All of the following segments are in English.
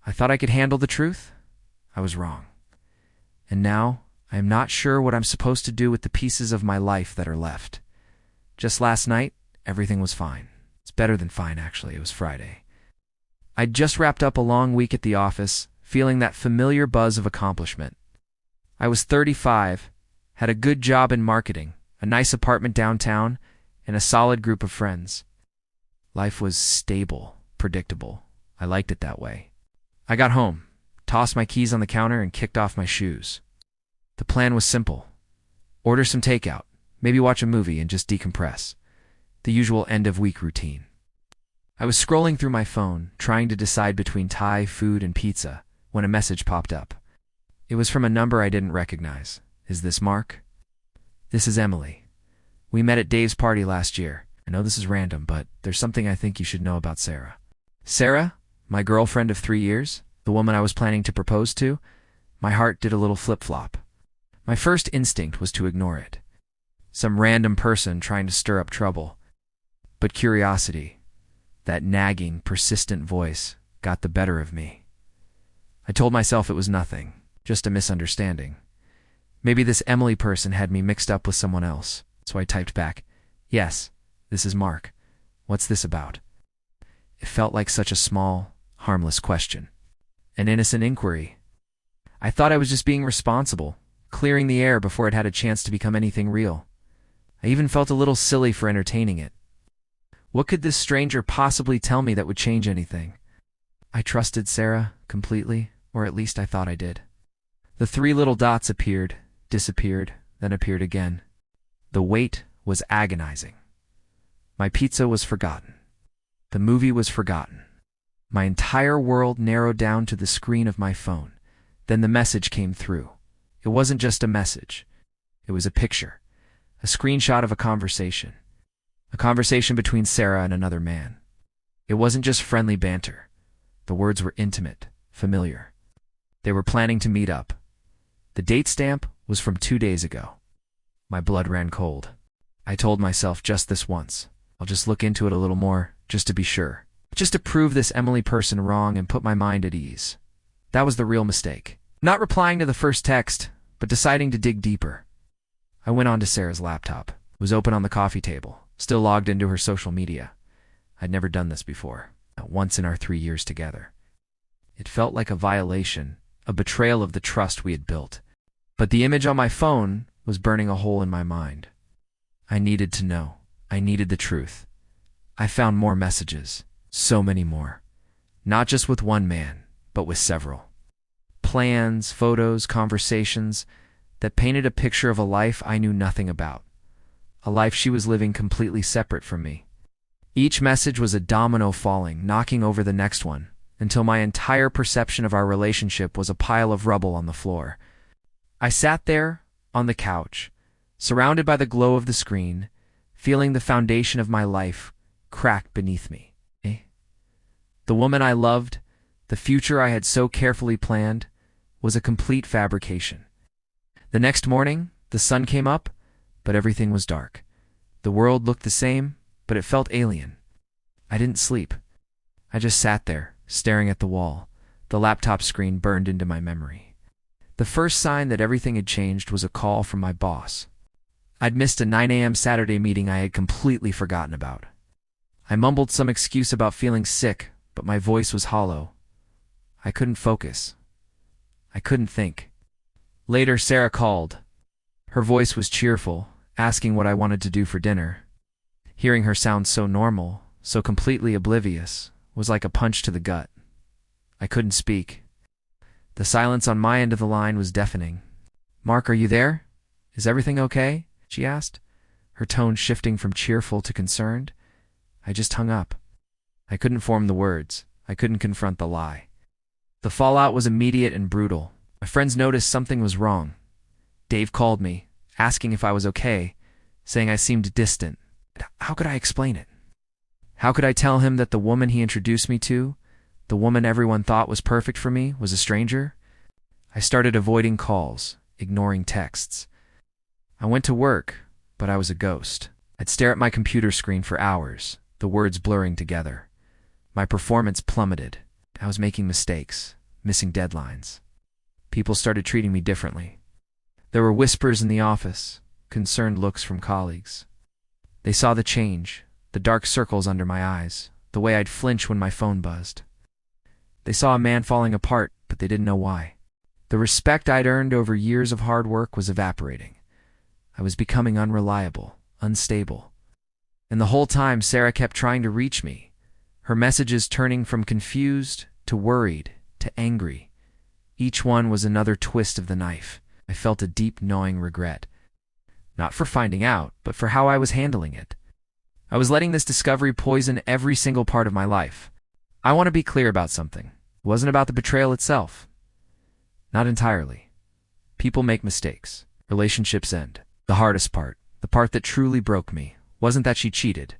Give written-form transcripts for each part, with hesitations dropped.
I thought I could handle the truth? I was wrong. And now, I am not sure what I'm supposed to do with the pieces of my life that are left. Just last night, everything was fine. It's better than fine, actually. It was Friday. I'd just wrapped up a long week at the office, feeling that familiar buzz of accomplishment. I was 35, had a good job in marketing, a nice apartment downtown, and a solid group of friends. Life was stable, predictable. I liked it that way. I got home, tossed my keys on the counter, and kicked off my shoes. The plan was simple. Order some takeout, maybe watch a movie and just decompress. The usual end-of-week routine. I was scrolling through my phone, trying to decide between Thai food and pizza, when a message popped up. It was from a number I didn't recognize. Is this Mark? This is Emily. We met at Dave's party last year. I know this is random, but there's something I think you should know about Sarah. Sarah? My girlfriend of 3 years? The woman I was planning to propose to? My heart did a little flip-flop. My first instinct was to ignore it. Some random person trying to stir up trouble. But curiosity, that nagging, persistent voice, got the better of me. I told myself it was nothing, just a misunderstanding. Maybe this Emily person had me mixed up with someone else, so I typed back, "Yes, this is Mark. What's this about?" It felt like such a small, harmless question. An innocent inquiry. I thought I was just being responsible, clearing the air before it had a chance to become anything real. I even felt a little silly for entertaining it. What could this stranger possibly tell me that would change anything? I trusted Sarah completely, or at least I thought I did. The 3 little dots appeared, disappeared, then appeared again. The wait was agonizing. My pizza was forgotten. The movie was forgotten. My entire world narrowed down to the screen of my phone. Then the message came through. It wasn't just a message. It was a picture, a screenshot of a conversation between Sarah and another man. It wasn't just friendly banter. The words were intimate, familiar. They were planning to meet up. The date stamp was from 2 days ago. My blood ran cold. I told myself just this once. I'll just look into it a little more, just to be sure. Just to prove this Emily person wrong and put my mind at ease. That was the real mistake. Not replying to the first text, but deciding to dig deeper. I went onto Sarah's laptop. It was open on the coffee table, still logged into her social media. I'd never done this before, not once in our 3 years together. It felt like a violation, a betrayal of the trust we had built. But the image on my phone was burning a hole in my mind. I needed to know. I needed the truth. I found more messages, so many more. Not just with one man, but with several. Plans, photos, conversations that painted a picture of a life I knew nothing about. A life she was living completely separate from me. Each message was a domino falling, knocking over the next one, until my entire perception of our relationship was a pile of rubble on the floor. I sat there, on the couch, surrounded by the glow of the screen, feeling the foundation of my life crack beneath me. The woman I loved, the future I had so carefully planned, was a complete fabrication. The next morning, the sun came up, but everything was dark. The world looked the same, but it felt alien. I didn't sleep. I just sat there, staring at the wall. The laptop screen burned into my memory. The first sign that everything had changed was a call from my boss. I'd missed a 9 a.m. Saturday meeting I had completely forgotten about. I mumbled some excuse about feeling sick, but my voice was hollow. I couldn't focus. I couldn't think. Later, Sarah called. Her voice was cheerful, asking what I wanted to do for dinner. Hearing her sound so normal, so completely oblivious, was like a punch to the gut. I couldn't speak. The silence on my end of the line was deafening. "Mark, are you there? Is everything okay?" she asked, her tone shifting from cheerful to concerned. I just hung up. I couldn't form the words. I couldn't confront the lie. The fallout was immediate and brutal. My friends noticed something was wrong. Dave called me, asking if I was okay, saying I seemed distant. How could I explain it? How could I tell him that the woman he introduced me to, the woman everyone thought was perfect for me, was a stranger? I started avoiding calls, ignoring texts. I went to work, but I was a ghost. I'd stare at my computer screen for hours, the words blurring together. My performance plummeted. I was making mistakes, missing deadlines. People started treating me differently. There were whispers in the office, concerned looks from colleagues. They saw the change, the dark circles under my eyes, the way I'd flinch when my phone buzzed. They saw a man falling apart, but they didn't know why. The respect I'd earned over years of hard work was evaporating. I was becoming unreliable, unstable. And the whole time, Sarah kept trying to reach me, her messages turning from confused to worried to angry. Each one was another twist of the knife. I felt a deep, gnawing regret. Not for finding out, but for how I was handling it. I was letting this discovery poison every single part of my life. I want to be clear about something. It wasn't about the betrayal itself. Not entirely. People make mistakes. Relationships end. The hardest part, the part that truly broke me, wasn't that she cheated.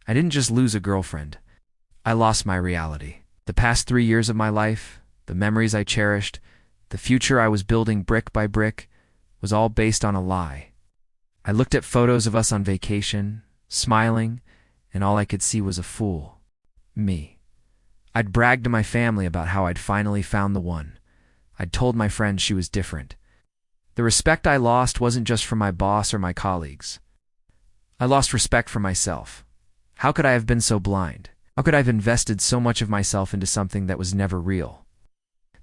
I didn't just lose a girlfriend. I lost my reality. The past 3 years of my life, the memories I cherished, the future I was building brick by brick, was all based on a lie. I looked at photos of us on vacation, smiling, and all I could see was a fool. Me. I'd bragged to my family about how I'd finally found the one. I'd told my friends she was different. The respect I lost wasn't just from my boss or my colleagues. I lost respect for myself. How could I have been so blind? How could I have invested so much of myself into something that was never real?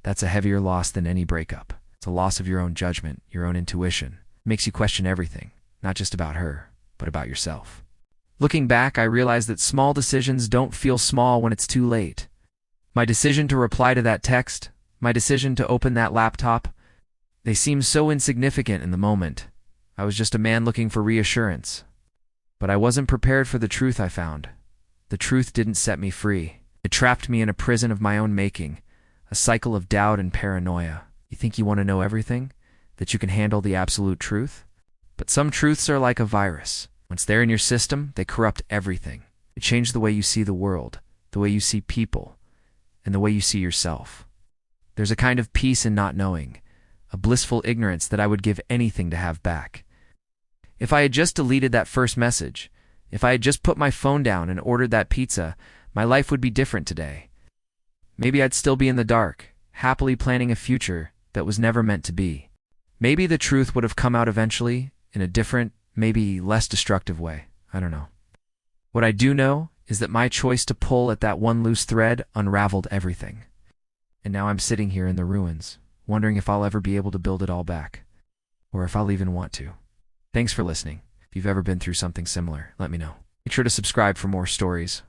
That's a heavier loss than any breakup. It's a loss of your own judgment, your own intuition. It makes you question everything, not just about her, but about yourself. Looking back, I realized that small decisions don't feel small when it's too late. My decision to reply to that text, my decision to open that laptop, they seemed so insignificant in the moment. I was just a man looking for reassurance. But I wasn't prepared for the truth I found. The truth didn't set me free. It trapped me in a prison of my own making, a cycle of doubt and paranoia. You think you want to know everything? That you can handle the absolute truth? But some truths are like a virus. Once they're in your system, they corrupt everything. They change the way you see the world, the way you see people, and the way you see yourself. There's a kind of peace in not knowing, a blissful ignorance that I would give anything to have back. If I had just deleted that first message, if I had just put my phone down and ordered that pizza, my life would be different today. Maybe I'd still be in the dark, happily planning a future that was never meant to be. Maybe the truth would have come out eventually, in a different, maybe less destructive way. I don't know. What I do know is that my choice to pull at that one loose thread unraveled everything. And now I'm sitting here in the ruins, wondering if I'll ever be able to build it all back, or if I'll even want to. Thanks for listening. If you've ever been through something similar, let me know. Make sure to subscribe for more stories.